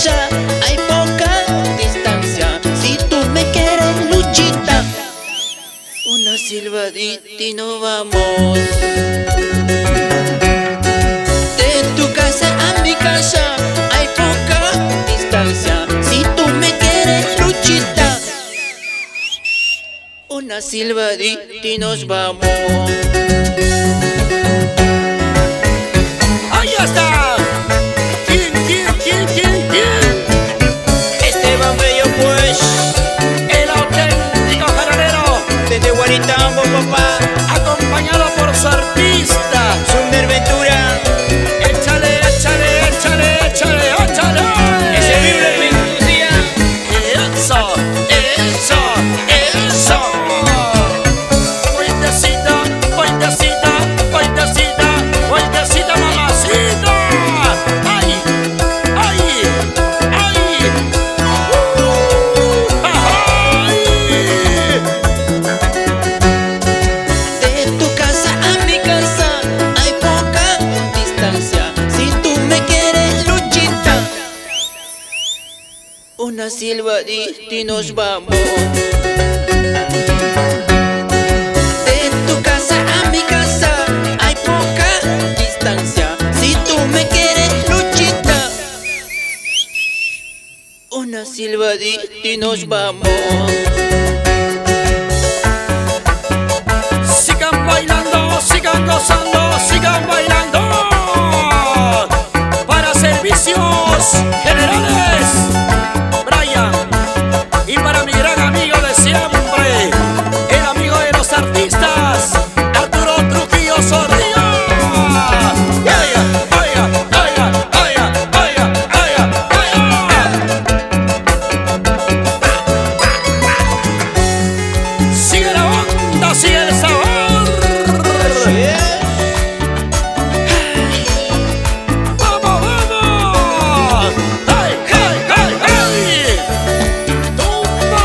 casa hay poca distancia. Si tú me quieres, Luchita, una silbadita y nos vamos. De tu casa a mi casa hay poca distancia. Si tú me quieres, Luchita, una silbadita y nos vamos. ¡Ahí está! ¿Quién? Esteban Bello, pues, El auténtico jardinero, desde Guaritambo, papá, acompañado por su artista. Sumner Ventura. Échale, échale, échale, échale, échale. Ese vive Mendoza. Eso, eso, eso. Vueltecita, vueltecita, vueltecita, vueltecita, mamacita. ¡Ay, ay, ay! ¡Ay! De tu casa a mi casa hay poca distancia. Si tú me quieres, Luchita, una silbadita y nos vamos. De tu casa a mi casa hay poca distancia. Si tú me quieres, Luchita, una silbadita y nos vamos. Sigan bailando, sigan gozando, sigan bailando. Para servicios generales, Brian. Y para mi gran amigo de siempre, el amigo de los artistas, Arturo Trujillo Zorrilla. ¡Oiga, oiga, oiga, oiga, oiga, oiga, oiga! Sigue la onda, sigue el sabor. ¡Vamos, vamos! ¡Ay, ay, ay, ay! ¡Tumba!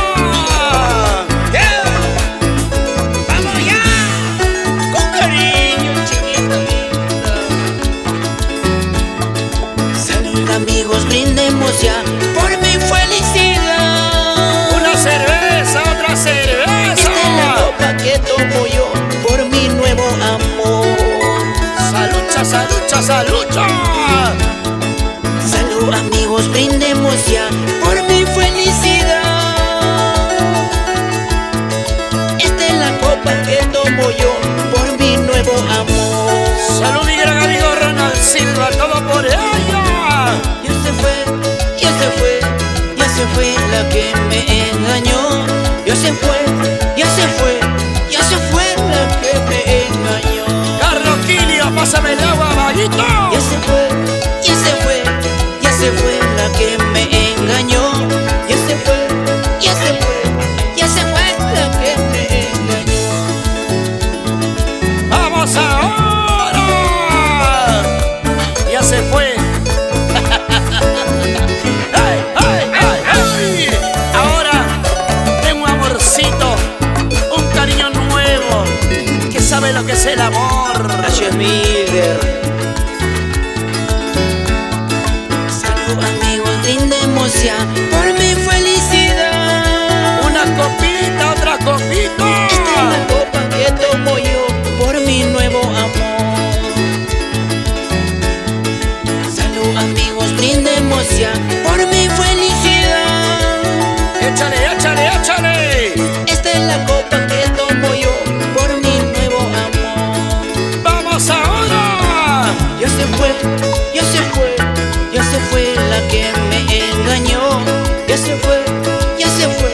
¡Vamos allá! Con cariño, chiquita linda. Salud, amigos, brindemos ya por mi felicidad. Una cerveza, otra cerveza. Esta es la copa que tomo yo por mi nuevo amor. Salucha, salucha, salucha. Salud, amigos, brindemos ya por mi felicidad. Esta es la copa que tomo yo por mi nuevo amor. Salud, mi gran amigo Ronald Silva, todo por ella. Ya se fue, ya se fue, ya se fue la que me engañó. Ya se fue, ya se fue, ya se fue la que me engañó. Carlos Quilio, pásame el agua, vaguito. Ya se fue, ya se fue, ya se fue la que me engañó. Ya se fue, ya se fue, ya se fue la que me engañó. ¡Vamos ahora! Ya se fue. ¡Ay, ay, ay, ay! Ahora tengo un amorcito, un cariño nuevo, que sabe lo que es el amor. Gracias, Miguel. Salud, amigos, brindemos ya por mi felicidad. Una copita, otra copita. Esta es la copa que tomo yo por mi nuevo amor. Salud, amigos, brindemos ya por mi felicidad. Échale, échale, échale. Esta es la copa que tomo yo por mi nuevo amor. ¡Vamos ahora! Ya se fue, ya se fue, ya se fue la que me engañó. Ya se fue, ya se fue,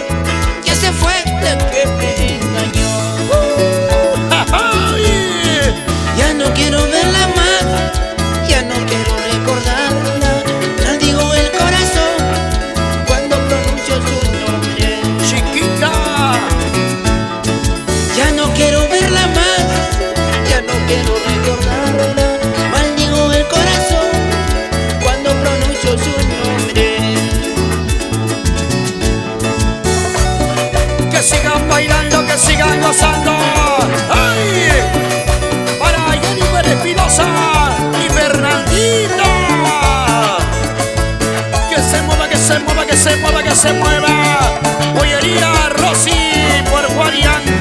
ya se fue la que me engañó. ¡Ay! Ya no quiero verla más, ya no quiero recordarla. Maldigo el corazón que se mueva, que se mueva, que se mueva. Pollería Rosy por Guarián.